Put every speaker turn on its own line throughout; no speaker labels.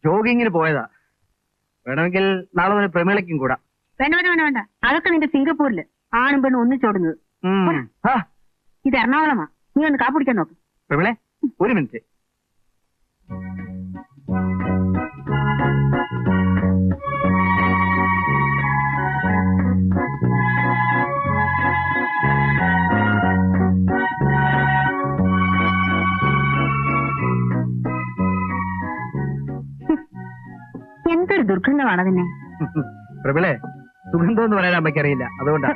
ജോഗിങ്ങിന് പോയതാ. വേണമെങ്കിൽ നാളെ മുതൽ പ്രമേളയ്ക്കും കൂടാ.
വേണ്ട. അതൊക്കെ നിന്റെ സിംഗപ്പൂരില് ആണും പെണ്ണും ഒന്നിച്ചോടുന്നത്. ഇത് എറണാകുളമാ. നീ ഒന്ന് കാപ്പ് പിടിക്കാൻ നോക്ക്.
പ്രമേളെ, ഒരു മിനിറ്റ്.
എന്തൊരു ദുർഗന്ധമാണ് അതിനെ.
പ്രബിളെ, സുഗന്ധം എന്ന് പറയാൻ അമ്മയ്ക്കറിയില്ല, അതുകൊണ്ടാ.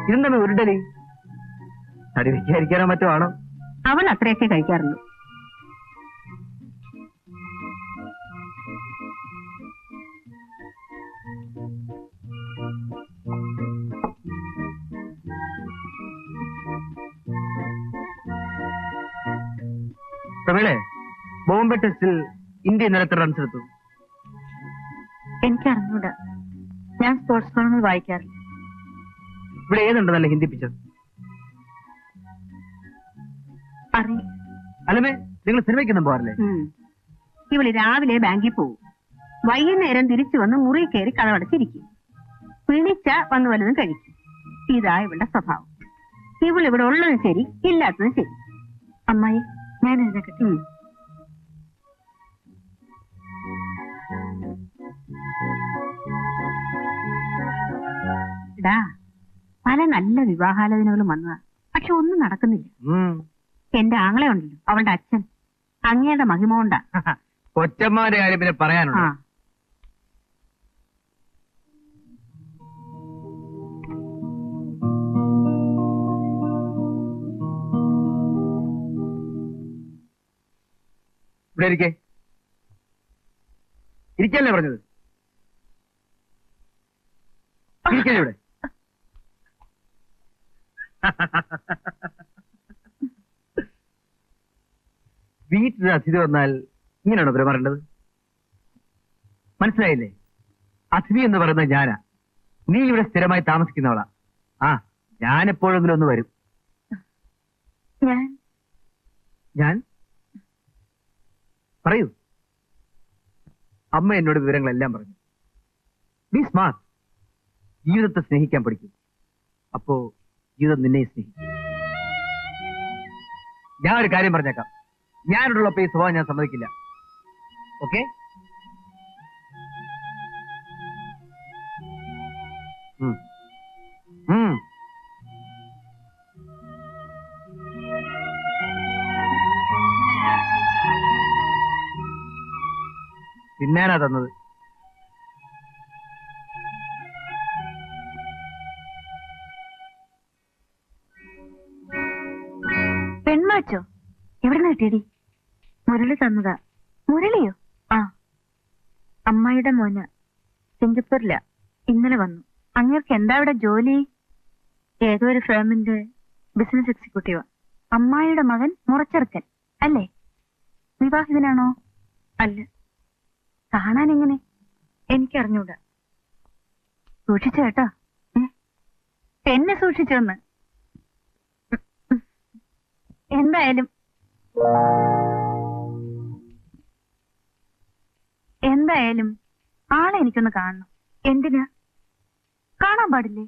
ഇതെന്താണ് ഉരുടലി? തടി വിചാരിക്കാനോ മറ്റോ ആണോ?
അവൾ അത്രയൊക്കെ കഴിക്കാറുള്ളൂ.
പ്രമീളെ, ബോംബെ ടെസ്റ്റിൽ ഇന്ത്യ ഇന്നലെ എത്ര റൺസ് എടുത്തു?
എനിക്കറിഞ്ഞൂടാ. ഞാൻ സ്പോർട്സ് കോളങ്ങൾ വായിക്കാറില്ല.
ഇവിടെ ഏതുണ്ട് നല്ല ഹിന്ദി പിക്ചർ?
അറിയില്ല.
അല്ലമേ, നിങ്ങൾ സിനിമയ്ക്കൊന്നും പോകാറില്ലേ?
ഇവള് രാവിലെ ബാങ്കിൽ പോകും, വൈകുന്നേരം തിരിച്ചു വന്ന് മുറി കയറി കഥവടച്ചിരിക്കും, പിണിച്ച വന്ന് വല്ലതും കഴിക്കും. ഇതാ ഇവളുടെ സ്വഭാവം. ഇവളിവിടെ ഉള്ളതും ശരി, ഇല്ലാത്തതും ശരി. അമ്മായി, ഞാൻ എഴുന്നേക്കട്ടെ. ഇടാ, പല നല്ല വിവാഹാലോചനകളും വന്നതാ, പക്ഷെ ഒന്നും നടക്കുന്നില്ല. എന്റെ ആങ്ങളെ ഉണ്ടല്ലോ, അവളുടെ അച്ഛൻ, അങ്ങയുടെ മഹിമ കൊണ്ടാ.
കൊച്ചമ്മാന്റെ കാര്യം പിന്നെ പറയാനുണ്ടോ? ഇവിടെ ഇരിക്കല്ലേ പറഞ്ഞത്? ഇരിക്കല്ലേ ഇവിടെ? വീട്ടിൽ അതിഥി വന്നാൽ ഇങ്ങനെയാണോ പെരുമാറേണ്ടത്? മനസ്സിലായില്ലേ? അതിഥി എന്ന് പറയുന്നത് ഞാനാ. നീ ഇവിടെ സ്ഥിരമായി താമസിക്കുന്നവളാ. ഞാൻ എപ്പോഴെങ്കിലും ഒന്ന് വരും. ഞാൻ പറയൂ. അമ്മ എന്നോട് വിവരങ്ങളെല്ലാം പറഞ്ഞു. B smart. ജീവിതത്തെ സ്നേഹിക്കാൻ പഠിക്കും. അപ്പോ ജീവിതം നിന്നെ സ്നേഹിക്കും. ഞാൻ ഒരു കാര്യം പറഞ്ഞേക്കാം, ഞാനിവിടെയുള്ളപ്പോ ഈ സ്വഭാവം ഞാൻ സമ്മതിക്കില്ല. ഓക്കെ? തിന്നാനാ തന്നത്.
പെൺമാച്ചോ? എവിടെ നിന്ന് കിട്ടിയടി? മുരളി തന്നതാ. മുരളിയോ? അമ്മായിയുടെ മോന് സിംഗപ്പൂരില. ഇന്നലെ വന്നു. അങ്ങേർക്ക് എന്താ ഇവിടെ ജോലി? ഏതോ ഒരു ഫേമിന്റെ ബിസിനസ് എക്സിക്യൂട്ടീവാ. അമ്മായിയുടെ മകൻ മുറച്ചെറുക്കൻ അല്ലേ? വിവാഹിതനാണോ? അല്ല. കാണാൻ എങ്ങനെ? എനിക്കറിഞ്ഞൂടാ. സൂക്ഷിച്ചു കേട്ടോ. എന്നെ സൂക്ഷിച്ചോന്ന്. എന്തായാലും ആളെ എനിക്കൊന്ന് കാണണം. എന്തിനാ? കാണാൻ പാടില്ലേ?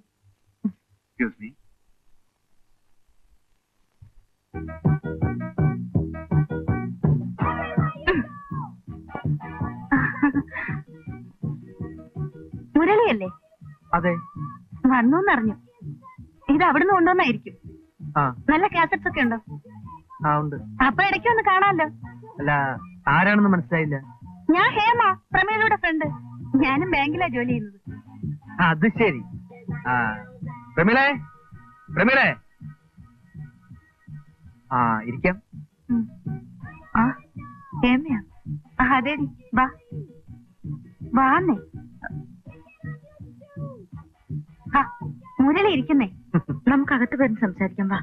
മുരളിയല്ലേ?
അതെ.
വന്നൂന്നറിഞ്ഞു. ഇത് അവിടുന്ന് കൊണ്ടുവന്നായിരിക്കും. നല്ല കാസറ്റ്സ് ഒക്കെ ഉണ്ടോ?
ഉണ്ട്.
അപ്പൊ ഇടയ്ക്ക് ഒന്ന് കാണാമല്ലോ.
അല്ല, ആരാണെന്ന് മനസ്സിലായില്ല.
ഞാൻ ഹേമ, പ്രമേലയുടെ ഫ്രണ്ട്. ഞാനും ബാങ്കിലാ ജോലി ചെയ്യുന്നത്.
അത് ശരി. പ്രമീളെ, പ്രമീളെ, ഇരിക്കാം.
ഹേമയാ? അതേടി, വാ വാന്നേ. മുരളി ഇരിക്കുന്നേ. നമുക്ക് അകത്ത് പോയി സംസാരിക്കാം. വാ.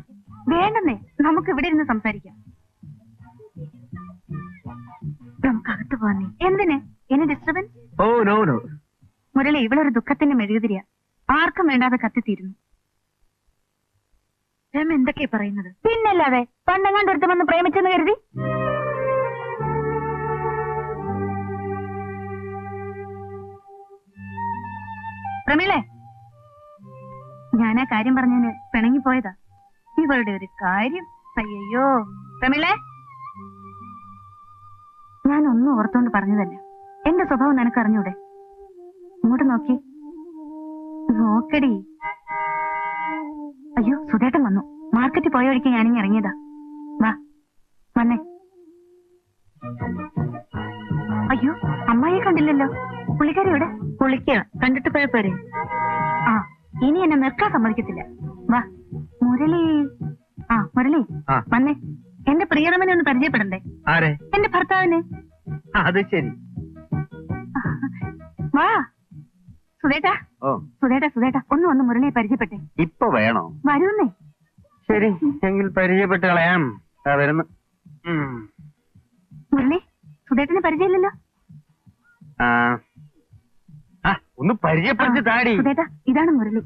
വേണ്ടെന്നേ, നമുക്ക് ഇവിടെ ഇരുന്ന് സംസാരിക്കാം. നമുക്ക് അകത്ത് പോവാന്നേ. എന്തിന്? എന്നെ disturbance?
Oh no no.
Murali, ഇവളൊരു ദുഃഖത്തിന്റെ മെഴുകുതിരിയാ. ആർക്കും വേണ്ടാതെ കത്തിത്തീരുന്നു. രമ എന്തൊക്കെയാ പറയുന്നത്? പിന്നല്ലാതെ പണ്ടെങ്ങാണ്ട് ഒരുത്തം വന്ന് പ്രേമിച്ചെന്ന് കരുതി. പ്രമീളെ, ഞാനാ കാര്യം പറഞ്ഞതിന് പിണങ്ങിപ്പോയതാ. ഇവളുടെ ഒരു കാര്യം. അയ്യോ പ്രമീളെ, ഞാനൊന്നും ഓർത്തോണ്ട് പറഞ്ഞതല്ല. എന്റെ സ്വഭാവം നിനക്ക് അറിഞ്ഞൂടെ? ഇങ്ങോട്ട് നോക്കി നോക്കടി. അയ്യോ സുധേട്ടൻ വന്നു. മാർക്കറ്റിൽ പോയ വഴിക്ക് ഞാനിങ്ങി ഇറങ്ങിയതാ. വാ വന്നേ. അയ്യോ അമ്മായിയെ കണ്ടില്ലല്ലോ. പുള്ളിക്കാരി ഇവിടെ കുളിക്കുക. കണ്ടിട്ട് പോയപ്പോരെ. ആ ഇനി എന്നെ നിൽക്കാൻ സമ്മതിക്കത്തില്ല. വാ മുരളി. ആ മുരളി വന്നേ. എന്റെ പ്രിയതമനെ ഒന്ന് പരിചയപ്പെടണ്ടേ?
ആരെ?
എന്റെ ഭർത്താവിനെ.
അത് ശരി.
വാ സുധേട്ടാ. സുധേട്ടാ ഒന്ന് വന്ന് മുരളിയെ പരിചയപ്പെട്ടെ.
ഇപ്പൊ വേണോ?
വരുന്നേ.
ശരി എങ്കിൽ പരിചയപ്പെട്ട് കളയാം. വരുന്നു.
മുരളി, സുധേട്ടനെ പരിചയമില്ലല്ലോ.
ഒന്ന് പരിചയപ്പെടുത്തി താടി.
സുധേട്ടാ ഇതാണ് മുരളി.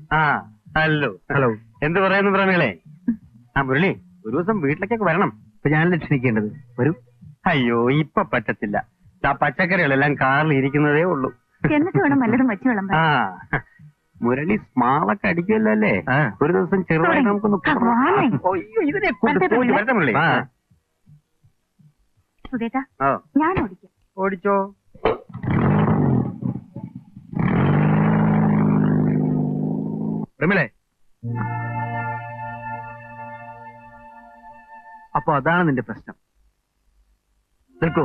ഹലോ. ഹലോ. എന്ത് പറയുന്നു പ്രമീളെ? മുരളി, ഒരു ദിവസം വീട്ടിലേക്കൊക്കെ വരണം. ഇപ്പൊ ഞാനല്ലേ ക്ഷണിക്കേണ്ടത്? വരൂ. അയ്യോ ഇപ്പൊ പറ്റത്തില്ല. ആ പച്ചക്കറികളെല്ലാം കാറിൽ ഇരിക്കുന്നതേ ഉള്ളൂ.
എന്നിട്ട് വേണം വല്ലതും വെച്ച് വിളമ്പാൻ.
മുരളി സ്മാളൊക്കെ അടിക്കുമല്ലോ അല്ലേ? ഒരു ദിവസം ചെറുതായി നമുക്കൊന്ന്
സുധേട്ടാ ഞാൻ ഓടിക്കാം.
ഓടിച്ചോ. പ്രമീളെ, അപ്പൊ അതാണ് നിന്റെ പ്രശ്നം. നിൽക്കൂ.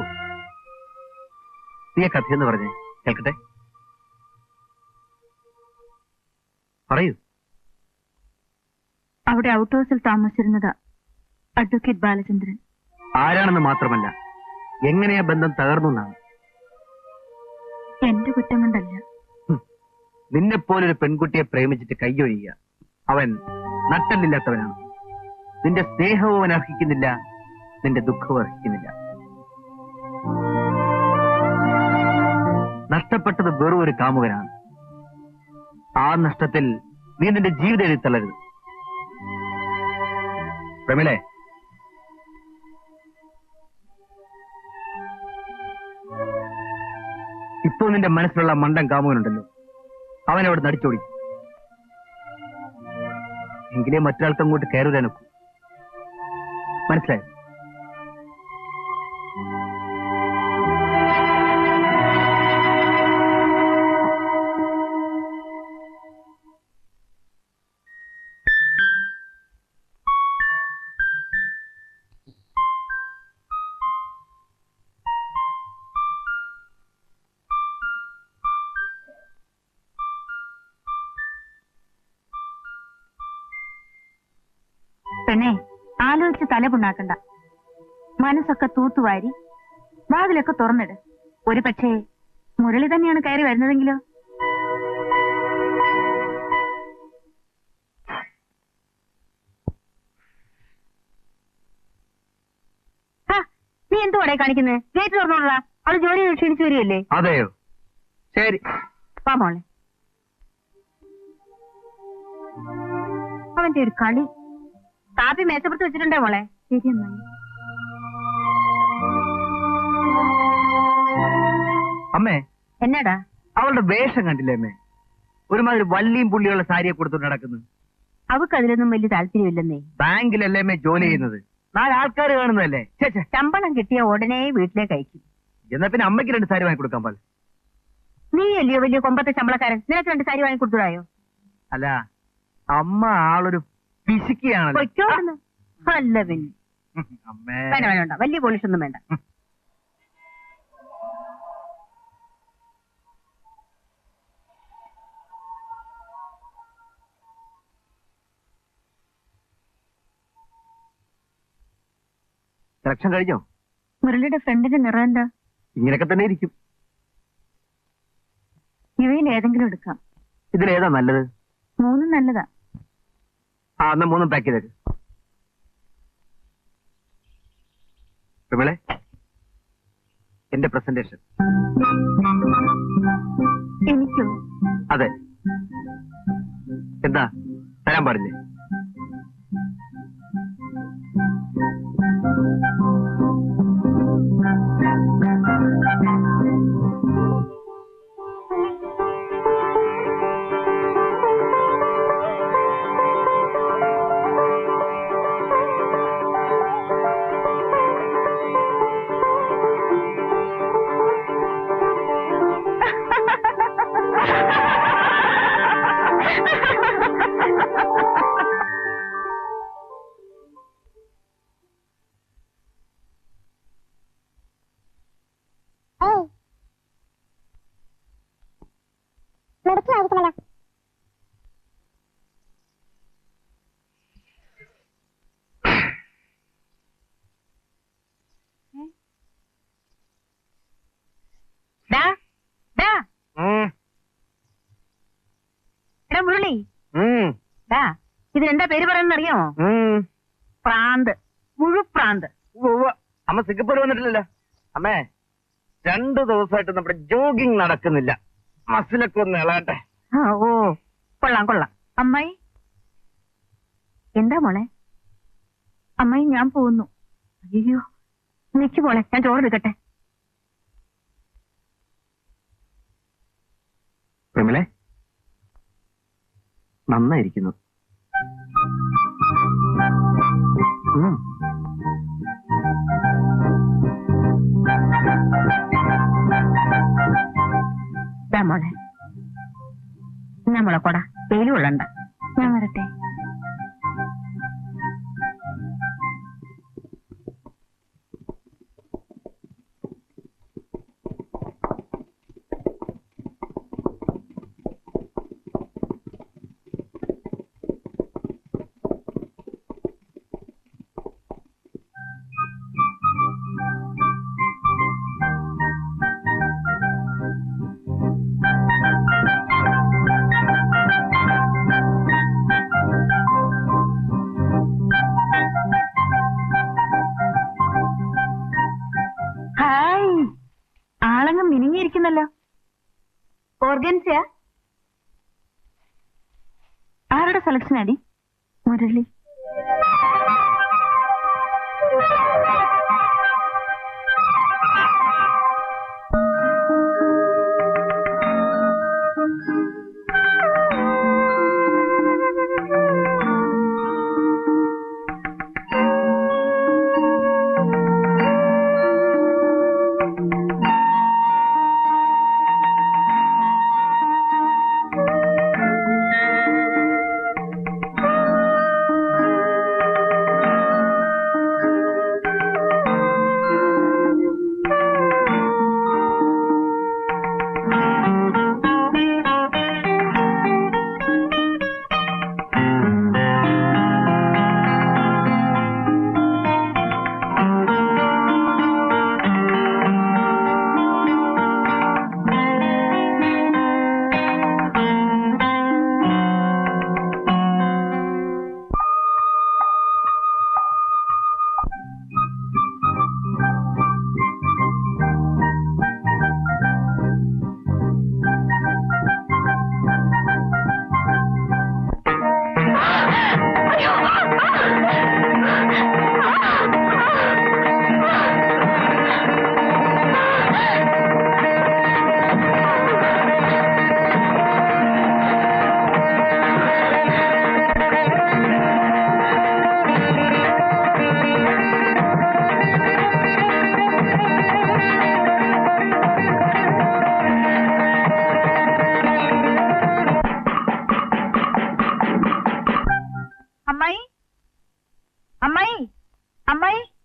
നീ കഥയെന്ന് പറഞ്ഞേ കേൾക്കട്ടെ. പറയൂ.
അവിടെ ഔട്ട് ഹൗസിൽ താമസിച്ചിരുന്നത് അഡ്വക്കേറ്റ് ബാലചന്ദ്രൻ.
ആരാണെന്ന് മാത്രമല്ല, എങ്ങനെയാ ബന്ധം തകർന്നു എന്നാണ്.
എന്റെ കുറ്റം കൊണ്ടല്ല.
നിന്നെപ്പോലൊരു പെൺകുട്ടിയെ പ്രേമിച്ചിട്ട് കൈയൊഴിയുക. അവൻ നട്ടല്ലില്ലാത്തവനാണ്. നിന്റെ സ്നേഹവും അവൻ അർഹിക്കുന്നില്ല, നിന്റെ ദുഃഖവും അർഹിക്കുന്നില്ല. നഷ്ടപ്പെട്ടത് വെറും ഒരു കാമുകനാണ്. ആ നഷ്ടത്തിൽ നീ നിന്റെ ജീവിതം എഴുത്തള്ളരുത്. പ്രമീളെ, ഇപ്പോ നിന്റെ മനസ്സിലുള്ള മണ്ടൻ കാമുകനുണ്ടല്ലോ, അവനവിടെ നടിച്ചോടി. എങ്കിലേ മറ്റൊരാൾക്ക് അങ്ങോട്ട് കയറുവാനൊക്കൂ. മനസ്സിലായോ?
പെണ്ണെ, ആലോചിച്ച് തല പുണ്ണാക്കണ്ട. മനസ്സൊക്കെ തൂത്തുവാരി വാതിലൊക്കെ തുറന്നിട്. ഒരു പക്ഷേ മുരളി തന്നെയാണ് കയറി വരുന്നതെങ്കിലോ? നീ എന്തുവാടേ കാണിക്കുന്നത്? ഗേറ്റ് തുറന്നോളാ. അവള് ജോലി ക്ഷീണിച്ചു വരികയല്ലേ?
അതെയോ? ശരി,
വാ മോളെ. അവന്റെ ഒരു കളി. കാപ്പി മേശപ്പുറത്ത് വെച്ചിട്ടുണ്ടേ മോളെ? ശരി എന്നായി.
അമ്മേ,
എന്നാടാ?
അവളുടെ വേഷം കണ്ടില്ലേ അമ്മേ? ഒരുമാതിരി വള്ളിയും പുള്ളിയുള്ള സാരിയെ കൊടുത്തോണ്ട് നടക്കുന്നു.
അവക്ക് അതിലൊന്നും വലിയ താല്പര്യമില്ലെന്നേ.
ബാങ്കിലല്ലേ അമ്മേ ജോലി ചെയ്യുന്നത്? 4 ആൾക്കാർ കാണുന്നതല്ലേ?
ശമ്പളം കിട്ടിയ ഉടനെ വീട്ടിലേക്ക് അയക്കും.
എന്നാ പിന്നെ അമ്മയ്ക്ക് 2 സാരി വാങ്ങിക്കൊടുക്കാൻ പോലെ.
നീ അല്ലയോ വലിയ കൊമ്പത്തെ ശമ്പളക്കാരൻ? നിനക്ക് 2 സാരി വാങ്ങിക്കൊടുത്തൂടായോ?
അല്ല, അമ്മ ആളൊരു പിശുക്കിയാണല്ലോ.
അല്ല പിന്നെ വേണ്ട, വലിയ പോളിഷ് ഒന്നും വേണ്ട.
സെലക്ഷൻ കഴിഞ്ഞോ?
മുരളിയുടെ ഫ്രണ്ടിന്റെ നിറം എന്താ?
ഇങ്ങനെയൊക്കെ തന്നെ ഇരിക്കും.
ഇവയിൽ ഏതെങ്കിലും എടുക്കാം.
ഇതിലേതാ നല്ലത്?
3 നല്ലതാ.
എന്നാ 3 പാക്ക് ചെയ്തേക്ക്. പ്രമീളെ, എന്റെ പ്രസന്റേഷൻ.
എനിക്കോ?
അതെ. എന്താ തരാൻ പാടില്ലേ?
മുരളി, ഇതിനെന്താ പേര് പറയുന്നത് അറിയാമോ? പ്രാന്ത്, മുഴുപ്രാന്ത്.
അമ്മ സിംഗപ്പൂർ വന്നിട്ടില്ലല്ലോ. അമ്മേ, 2 ദിവസമായിട്ട് നമ്മുടെ ജോഗിങ് നടക്കുന്നില്ല. മസിലൊക്കെ ഒന്ന് ഇളകട്ടെ.
ഓ, കൊള്ളാം കൊള്ളാം. അമ്മായി എന്താ മോളെ? അമ്മായി ഞാൻ പോകുന്നു. അയ്യോ, നിക്ക് മോളെ, ഞാൻ ചോറ് എടുക്കട്ടെ.
പ്രമിളെ, നന്നായിരിക്കുന്നു. മോളെ, നമ്മളെ കൊട വെയിൽ കൊള്ളണ്ട. ഞാൻ വരട്ടെ. ആളങ്ങ് മിനിങ്ങിയിരിക്കുന്നല്ലോ. ഓർഗൻസിയാ? ആരുടെ സെലക്ഷൻ അടി? മുരളി.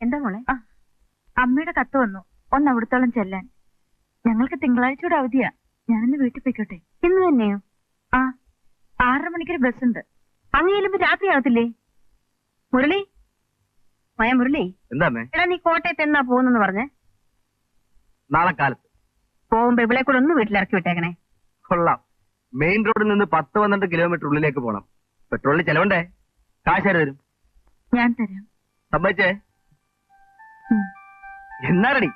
എന്താ മോളെ? അമ്മയുടെ കത്ത് വന്നു, ഒന്ന് അവിടത്തോളം ചെല്ലാൻ. ഞങ്ങൾക്ക് തിങ്കളാഴ്ചയുടെ അവധിയാ. ഞാനിന്ന് വീട്ടിൽ പോയിക്കോട്ടെ? ഇന്ന് തന്നെയോ? 6:30 മണിക്കൊരു ബസ് ഉണ്ട്. അങ്ങ് ചെല്ലുമ്പോ രാത്രി ആവത്തില്ലേ? മുരളി, മുരളി, എന്താ
എടാ, നീ കോട്ടയത്ത് എന്നാ പോകുന്നെന്ന് പറഞ്ഞേ?
നാളെ കാലത്ത്.
പോകുമ്പോ ഇവിടെ കൂടെ ഒന്ന് വീട്ടിലിറക്കി വിട്ടേക്കണേ.
കൊള്ളാം. മെയിൻ റോഡിൽ നിന്ന് 10-12 കിലോമീറ്റർ ഉള്ളിലേക്ക് പോണം. പെട്രോളിന് ചെലവുണ്ടേ? കാശാര് തരും?
ഞാൻ തരാം.
സമ്മതിച്ചേ? എന്നാരടി?